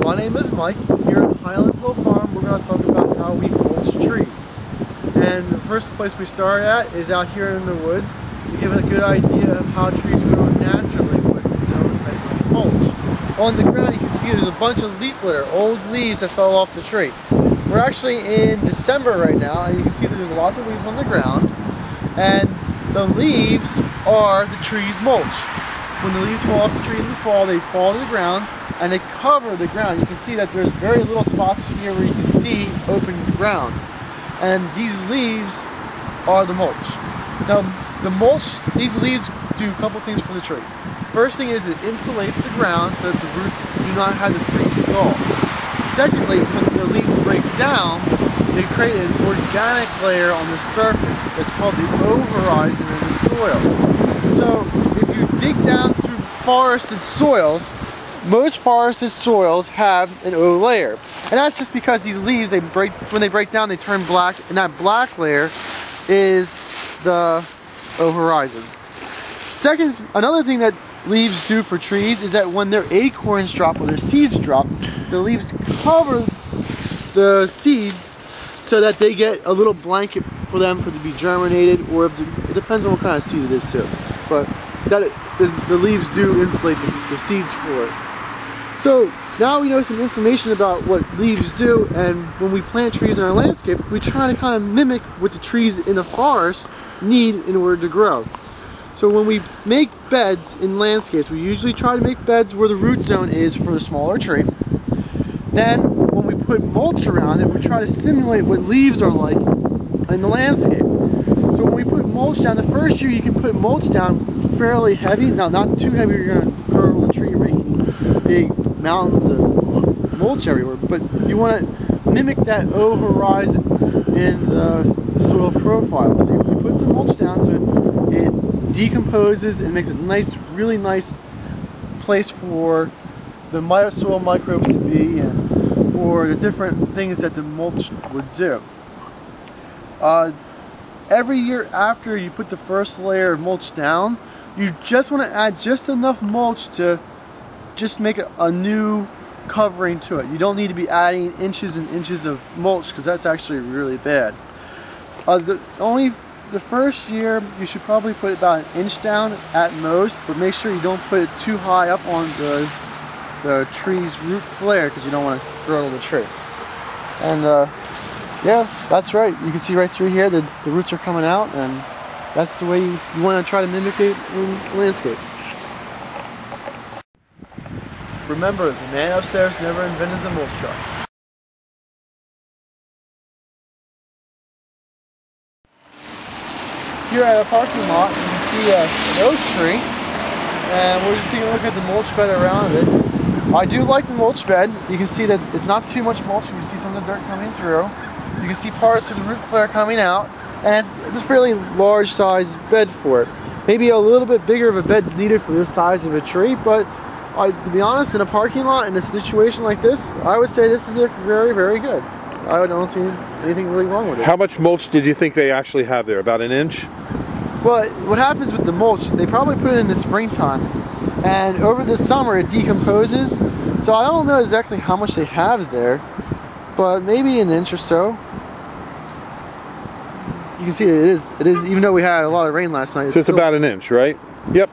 My name is Mike. Here at Highland Hill Farm, we're going to talk about how we mulch trees. And the first place we start at is out here in the woods to give it a good idea of how trees grow naturally with its own type of mulch. On the ground you can see there's a bunch of leaf litter, old leaves that fell off the tree. We're actually in December right now, and you can see that there's lots of leaves on the ground, and the leaves are the tree's mulch. When the leaves fall off the tree in the fall, they fall to the ground and they cover the ground. You can see that there's very little spots here where you can see open ground. And these leaves are the mulch. Now, the mulch, these leaves do a couple things for the tree. First thing is it insulates the ground so that the roots do not have the free stall. Secondly, when the leaves break down, they create an organic layer on the surface. It's called the over-horizon in the soil. So, if you dig down through forested soils, most forested soils have an O layer. And that's just because these leaves, when they break down, they turn black, and that black layer is the over-horizon. Second, another thing that leaves do for trees is that when their acorns drop or their seeds drop, the leaves cover the seeds so that they get a little blanket for them to be germinated, or if it depends on what kind of seed it is too. But the leaves do insulate the seeds for it. So now we know some information about what leaves do, and when we plant trees in our landscape, we try to kind of mimic what the trees in the forest need in order to grow. So when we make beds in landscapes, we usually try to make beds where the root zone is for the smaller tree. Then when we put mulch around it, we try to simulate what leaves are like in the landscape. So when we put mulch down, the first year you can put mulch down fairly heavy. Now, not too heavy, you're going to curl the tree, making big mountains of mulch everywhere, but you want to mimic that over-horizon in the soil profile. So you put some mulch down so it decomposes and makes a nice, really nice place for the soil microbes to be, and for the different things that the mulch would do. Every year after you put the first layer of mulch down, you just want to add just enough mulch to just make a new covering to it. You don't need to be adding inches and inches of mulch, because that's actually really bad. The first year you should probably put about an inch down at most, but make sure you don't put it too high up on the tree's root flare, because you don't want to girdle the tree. And yeah, that's right. You can see right through here that the roots are coming out, and that's the way you want to try to mimic it in landscape. Remember, the man upstairs never invented the mulch truck. Here at a parking lot, you can see an oak tree, and we're just taking a look at the mulch bed around it. I do like the mulch bed. You can see that it's not too much mulch. You can see some of the dirt coming through. You can see parts of the root flare coming out, and it's a fairly large sized bed for it. Maybe a little bit bigger of a bed needed for this size of a tree, but to be honest, in a parking lot in a situation like this, I would say this is very, very good. I don't see anything really wrong with it. How much mulch did you think they actually have there? About an inch? Well, what happens with the mulch, they probably put it in the springtime, and over the summer it decomposes, so I don't know exactly how much they have there, but maybe an inch or so. You can see it is even though we had a lot of rain last night. So it's about an inch, right? Yep.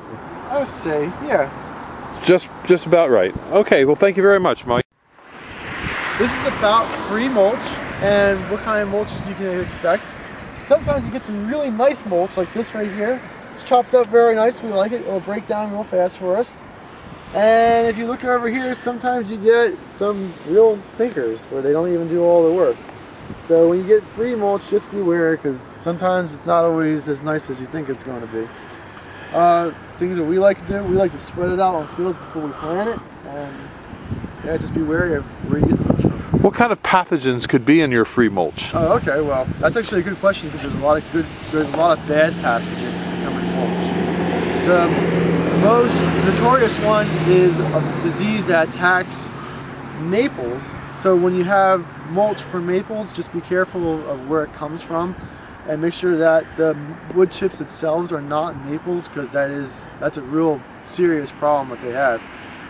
I would say, yeah. It's just about right. Okay, well, thank you very much, Mike. This is about free mulch, and what kind of mulch you can expect. Sometimes you get some really nice mulch, like this right here. It's chopped up very nice. We like it. It'll break down real fast for us. And if you look over here, sometimes you get some real stinkers where they don't even do all the work. So when you get free mulch, just beware, because sometimes it's not always as nice as you think it's going to be. Things that we like to do, we like to spread it out on fields before we plant it, and yeah, just be wary of where you get the mulch from. What kind of pathogens could be in your free mulch? Oh, okay, well, that's actually a good question, because there's a lot of bad pathogens that come in mulch. The most notorious one is a disease that attacks maples. So when you have mulch for maples, just be careful of where it comes from, and make sure that the wood chips themselves are not maples, because that's a real serious problem that they have.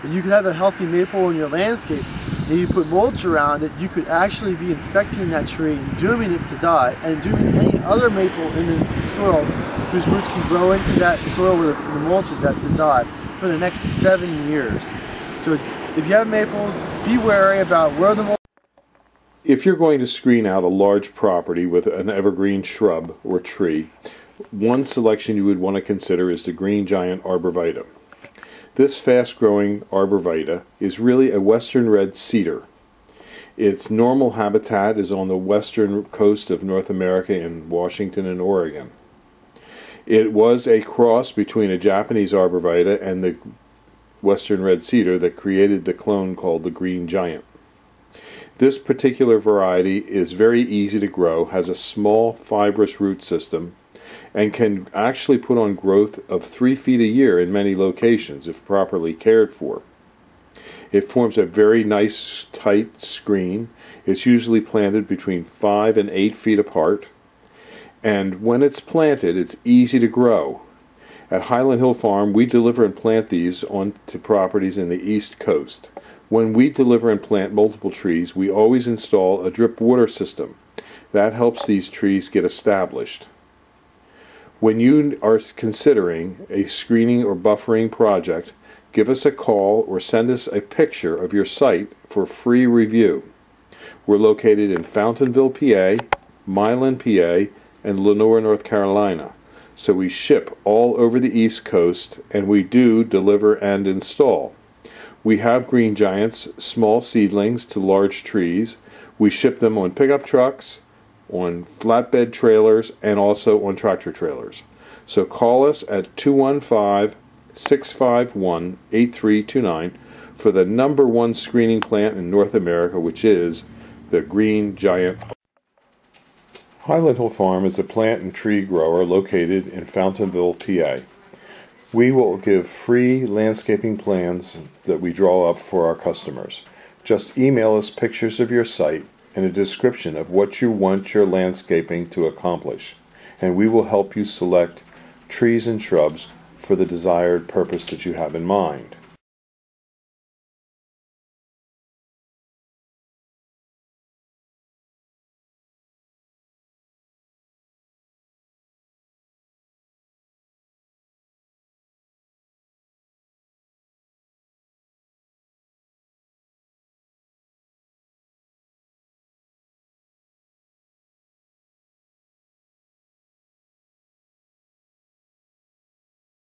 You can have a healthy maple in your landscape, and you put mulch around it, you could actually be infecting that tree and dooming it to die, and dooming any other maple in the soil whose roots can grow into that soil where the mulch is at to die for the next 7 years. So if you have maples, be wary about where the mulch. If you're going to screen out a large property with an evergreen shrub or tree, one selection you would want to consider is the green giant arborvitae. This fast-growing arborvitae is really a western red cedar. Its normal habitat is on the western coast of North America in Washington and Oregon. It was a cross between a Japanese arborvitae and the western red cedar that created the clone called the green giant. This particular variety is very easy to grow, has a small fibrous root system, and can actually put on growth of 3 feet a year in many locations if properly cared for. It forms a very nice tight screen. It's usually planted between 5 and 8 feet apart, and when it's planted, it's easy to grow. At Highland Hill Farm, we deliver and plant these onto properties in the East Coast. When we deliver and plant multiple trees, we always install a drip water system. That helps these trees get established. When you are considering a screening or buffering project, give us a call or send us a picture of your site for free review. We're located in Fountainville, PA, Milan, PA, and Lenore, North Carolina. So we ship all over the East Coast, and we do deliver and install. We have green giants, small seedlings to large trees. We ship them on pickup trucks, on flatbed trailers, and also on tractor trailers. So call us at 215-651-8329 for the #1 screening plant in North America, which is the green giant. Highland Hill Farm is a plant and tree grower located in Fountainville, PA. We will give free landscaping plans that we draw up for our customers. Just email us pictures of your site and a description of what you want your landscaping to accomplish, and we will help you select trees and shrubs for the desired purpose that you have in mind.